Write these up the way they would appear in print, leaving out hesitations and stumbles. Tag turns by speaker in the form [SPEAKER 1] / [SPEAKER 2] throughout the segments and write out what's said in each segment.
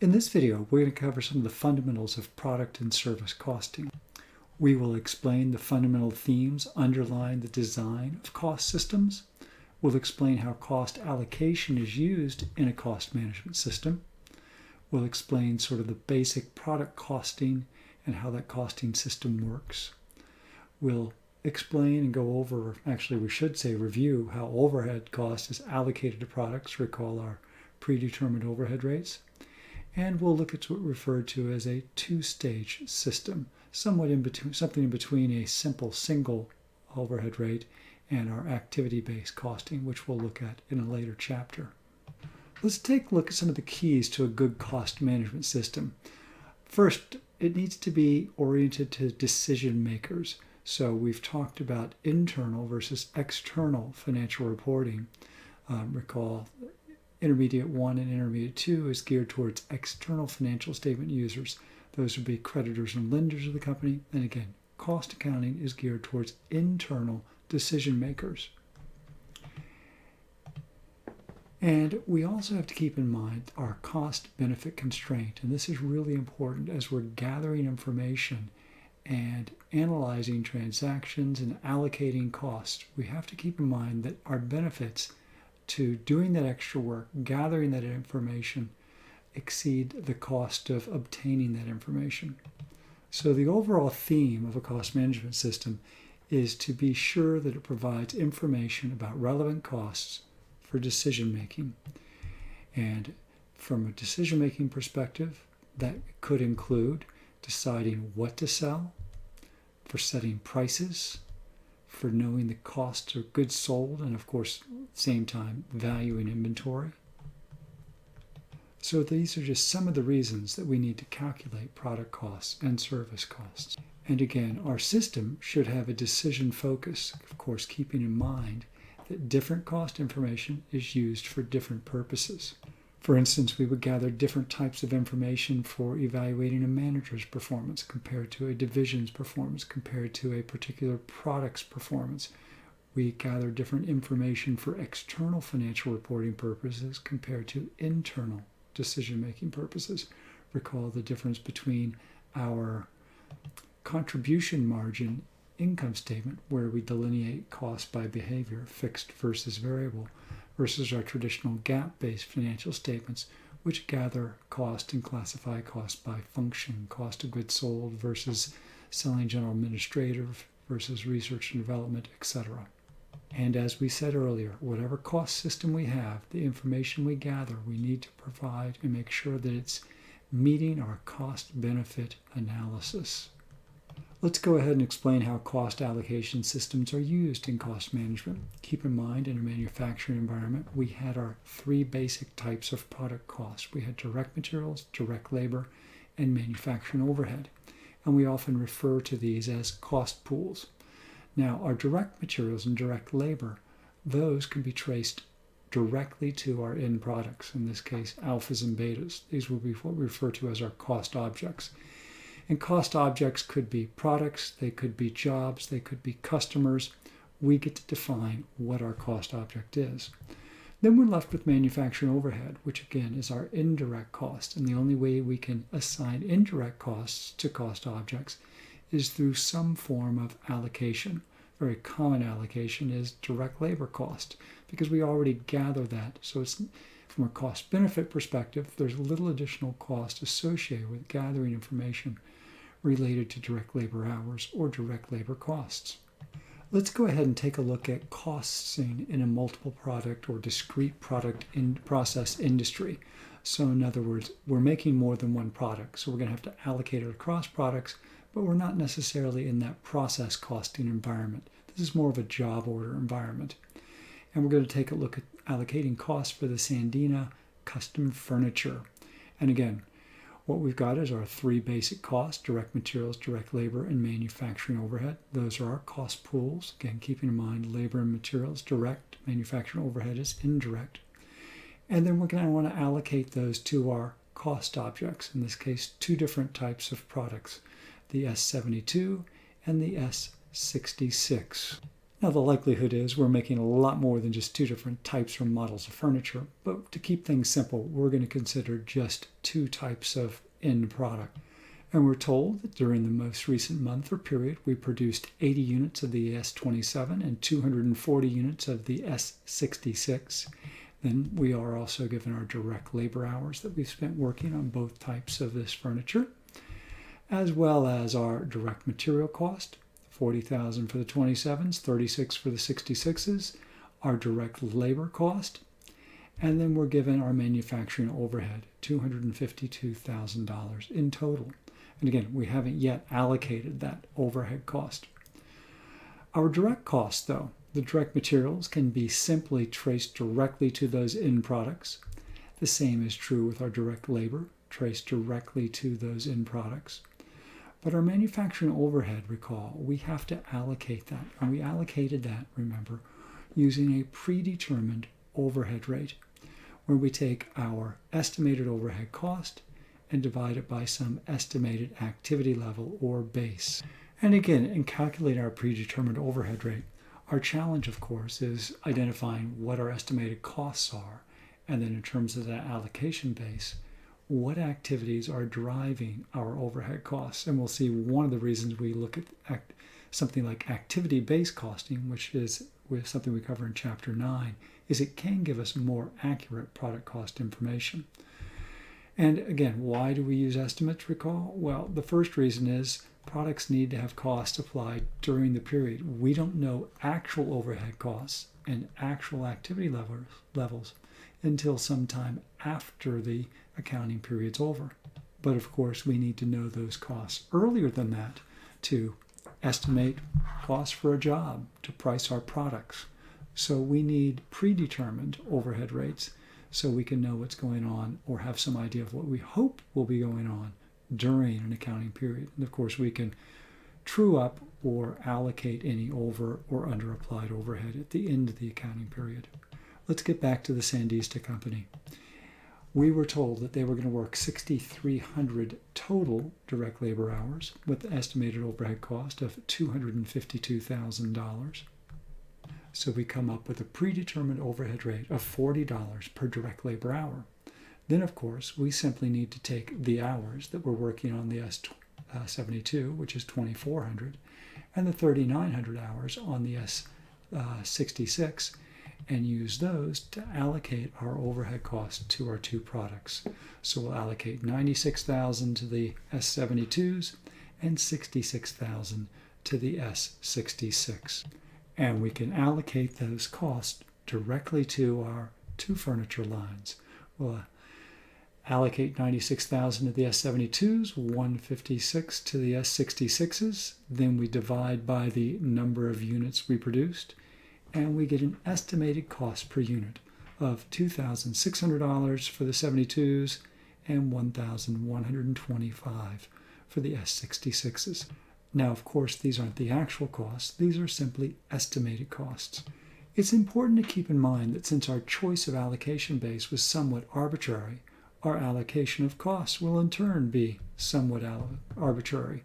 [SPEAKER 1] In this video, we're going to cover some of the fundamentals of product and service costing. We will explain the fundamental themes underlying the design of cost systems. We'll explain how cost allocation is used in a cost management system. We'll explain sort of the basic product costing and how that costing system works. We'll explain and go over, actually we should say review, how overhead cost is allocated to products. Recall our predetermined overhead rates. And we'll look at what's referred to as a two-stage system, somewhat in between, something in between a simple single overhead rate and our activity-based costing, which we'll look at in a later chapter. Let's take a look at some of the keys to a good cost management system. First, it needs to be oriented to decision makers. So we've talked about internal versus external financial reporting. Recall Intermediate 1 and Intermediate 2 is geared towards external financial statement users. Those would be creditors and lenders of the company. And again, cost accounting is geared towards internal decision makers. And we also have to keep in mind our cost-benefit constraint. And this is really important as we're gathering information and analyzing transactions and allocating costs. We have to keep in mind that our benefits to doing that extra work, gathering that information, exceed the cost of obtaining that information. So the overall theme of a cost management system is to be sure that it provides information about relevant costs for decision making. And from a decision making perspective, that could include deciding what to sell, for setting prices, for knowing the cost of goods sold, and of course, at the same time, valuing inventory. So these are just some of the reasons that we need to calculate product costs and service costs. And again, our system should have a decision focus, of course, keeping in mind that different cost information is used for different purposes. For instance, we would gather different types of information for evaluating a manager's performance compared to a division's performance, compared to a particular product's performance. We gather different information for external financial reporting purposes compared to internal decision-making purposes. Recall the difference between our contribution margin income statement, where we delineate cost by behavior, fixed versus variable, versus our traditional GAAP-based financial statements, which gather cost and classify cost by function, cost of goods sold versus selling general administrative versus research and development, etc. And as we said earlier, whatever cost system we have, the information we gather, we need to provide and make sure that it's meeting our cost-benefit analysis. Let's go ahead and explain how cost allocation systems are used in cost management. Keep in mind, in a manufacturing environment, we had our three basic types of product costs. We had direct materials, direct labor, and manufacturing overhead. And we often refer to these as cost pools. Now, our direct materials and direct labor, those can be traced directly to our end products, in this case, alphas and betas. These will be what we refer to as our cost objects. And cost objects could be products, they could be jobs, they could be customers. We get to define what our cost object is. Then we're left with manufacturing overhead, which again is our indirect cost. And the only way we can assign indirect costs to cost objects is through some form of allocation. Very common allocation is direct labor cost, because we already gather that. So it's, from a cost-benefit perspective, there's little additional cost associated with gathering information related to direct labor hours or direct labor costs. Let's go ahead and take a look at costing in a multiple product or discrete product process industry. So in other words, we're making more than one product, so we're going to have to allocate it across products, but we're not necessarily in that process costing environment. This is more of a job order environment. And we're going to take a look at allocating costs for the Sandia custom furniture. And again, what we've got is our three basic costs: direct materials, direct labor, and manufacturing overhead. Those are our cost pools. Again, keeping in mind labor and materials direct, manufacturing overhead is indirect. And then we're going to want to allocate those to our cost objects, in this case, two different types of products, the S72 and the S66. Now, the likelihood is we're making a lot more than just two different types or models of furniture, but to keep things simple, we're going to consider just two types of end product. And we're told that during the most recent month or period, we produced 80 units of the S27 and 240 units of the S66. Then we are also given our direct labor hours that we've spent working on both types of this furniture, as well as our direct material cost, $40,000 for the 27s, $36,000 for the 66s, our direct labor cost, and then we're given our manufacturing overhead, $252,000 in total. And again, we haven't yet allocated that overhead cost. Our direct costs, though, the direct materials can be simply traced directly to those end products. The same is true with our direct labor, traced directly to those end products. But our manufacturing overhead, recall, we have to allocate that. And we allocated that, remember, using a predetermined overhead rate, where we take our estimated overhead cost and divide it by some estimated activity level or base. And again, in calculating our predetermined overhead rate, our challenge, of course, is identifying what our estimated costs are, and then in terms of that allocation base, what activities are driving our overhead costs. And we'll see one of the reasons we look at something like activity-based costing, which is something we cover in Chapter 9, is it can give us more accurate product cost information. And again, why do we use estimates, recall? Well, the first reason is products need to have costs applied during the period. We don't know actual overhead costs and actual activity levels until sometime after the accounting period's over. But of course, we need to know those costs earlier than that to estimate costs for a job, to price our products. So we need predetermined overhead rates so we can know what's going on or have some idea of what we hope will be going on during an accounting period. And of course, we can true up or allocate any over or under applied overhead at the end of the accounting period. Let's get back to the Sandia company. We were told that they were going to work 6,300 total direct labor hours with an estimated overhead cost of $252,000. So we come up with a predetermined overhead rate of $40 per direct labor hour. Then, of course, we simply need to take the hours that we're working on the S72, which is 2,400, and the 3,900 hours on the S66, and use those to allocate our overhead cost to our two products. So we'll allocate $96,000 to the S72s and $66,000 to the S66. And we can allocate those costs directly to our two furniture lines. We'll allocate $96,000 to the S72s, $156,000 to the S66s. Then we divide by the number of units we produced, and we get an estimated cost per unit of $2,600 for the 72s and $1,125 for the S66s. Now, of course, these aren't the actual costs. These are simply estimated costs. It's important to keep in mind that since our choice of allocation base was somewhat arbitrary, our allocation of costs will in turn be somewhat arbitrary.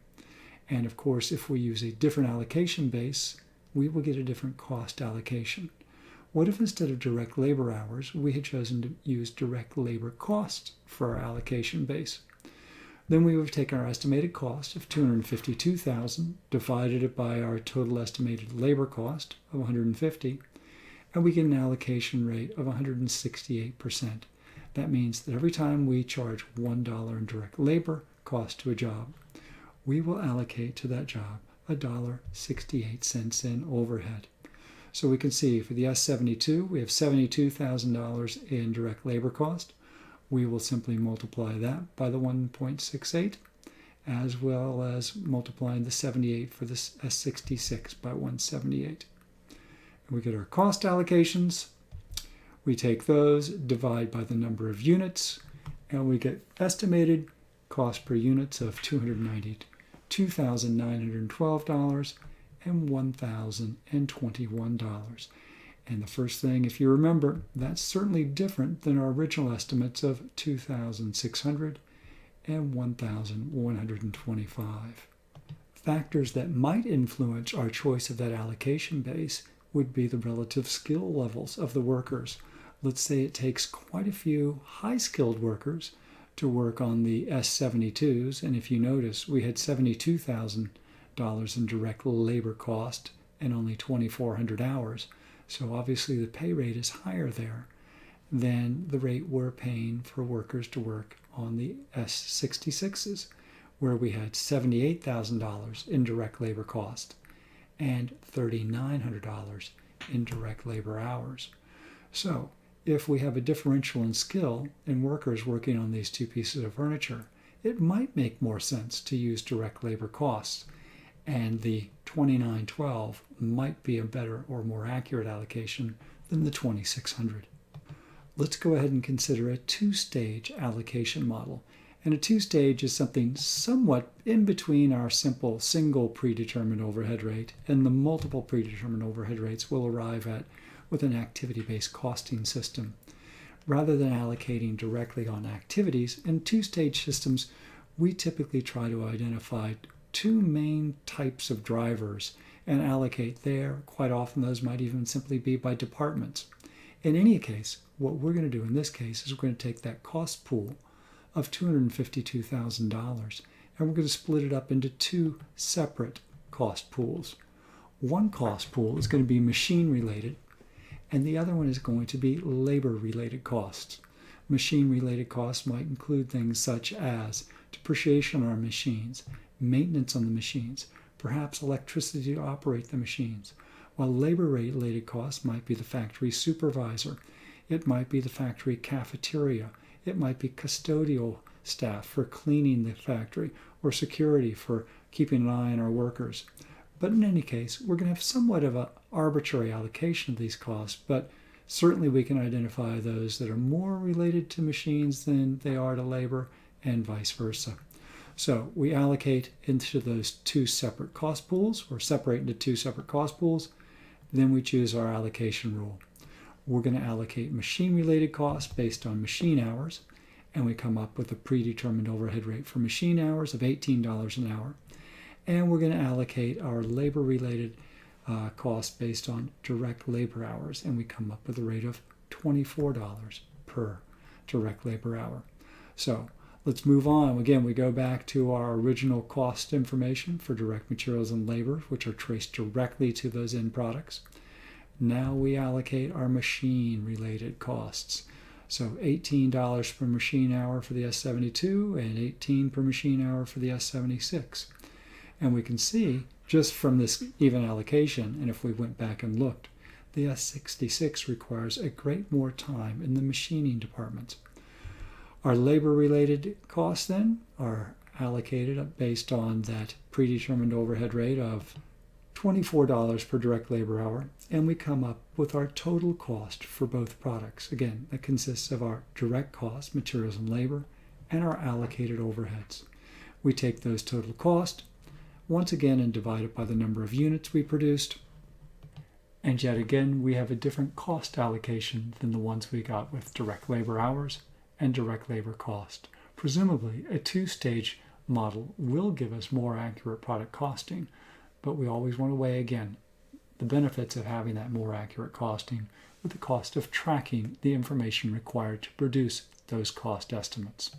[SPEAKER 1] And of course, if we use a different allocation base, we will get a different cost allocation. What if instead of direct labor hours, we had chosen to use direct labor costs for our allocation base? Then we would take our estimated cost of $252,000, divided it by our total estimated labor cost of $150,000, and we get an allocation rate of 168%. That means that every time we charge $1 in direct labor cost to a job, we will allocate to that job $1.68 in overhead. So we can see for the S72, we have $72,000 in direct labor cost. We will simply multiply that by the 1.68, as well as multiplying the 78 for the S66 by 178. And we get our cost allocations. We take those, divide by the number of units, and we get estimated cost per units of $292,912 and $1,021. And the first thing, if you remember, that's certainly different than our original estimates of $2,600 and $1,125. Factors that might influence our choice of that allocation base would be the relative skill levels of the workers. Let's say it takes quite a few high-skilled workers to work on the S-72s, and if you notice, we had $72,000 in direct labor cost and only 2,400 hours. So obviously the pay rate is higher there than the rate we're paying for workers to work on the S-66s, where we had $78,000 in direct labor cost and $3,900 in direct labor hours. So if we have a differential in skill in workers working on these two pieces of furniture, it might make more sense to use direct labor costs, and the 2912 might be a better or more accurate allocation than the 2600. Let's go ahead and consider a two-stage allocation model. And a two-stage is something somewhat in between our simple single predetermined overhead rate and the multiple predetermined overhead rates we'll arrive at with an activity-based costing system. Rather than allocating directly on activities, in two-stage systems, we typically try to identify two main types of drivers and allocate there. Quite often those might even simply be by departments. In any case, what we're going to do in this case is we're going to take that cost pool of $252,000 and we're going to split it up into two separate cost pools. One cost pool is going to be machine related, and the other one is going to be labor related costs. Machine related costs might include things such as depreciation on our machines, maintenance on the machines, perhaps electricity to operate the machines, while labor related costs might be the factory supervisor, it might be the factory cafeteria, it might be custodial staff for cleaning the factory, or security for keeping an eye on our workers. But in any case, we're going to have somewhat of an arbitrary allocation of these costs, but certainly we can identify those that are more related to machines than they are to labor, and vice versa. So we allocate into those two separate cost pools, or separate into two separate cost pools. Then we choose our allocation rule. We're going to allocate machine-related costs based on machine hours, and we come up with a predetermined overhead rate for machine hours of $18 an hour. And we're going to allocate our labor-related costs based on direct labor hours, and we come up with a rate of $24 per direct labor hour. So let's move on. Again, we go back to our original cost information for direct materials and labor, which are traced directly to those end products. Now we allocate our machine-related costs. So $18 per machine hour for the S72 and $18 per machine hour for the S76. And we can see just from this even allocation, and if we went back and looked, the S66 requires a great more time in the machining department. Our labor-related costs then are allocated based on that predetermined overhead rate of $24 per direct labor hour, and we come up with our total cost for both products. Again, that consists of our direct cost, materials and labor, and our allocated overheads. We take those total costs once again and divide it by the number of units we produced, and yet again we have a different cost allocation than the ones we got with direct labor hours and direct labor cost. Presumably, a two-stage model will give us more accurate product costing, but we always want to weigh again the benefits of having that more accurate costing with the cost of tracking the information required to produce those cost estimates.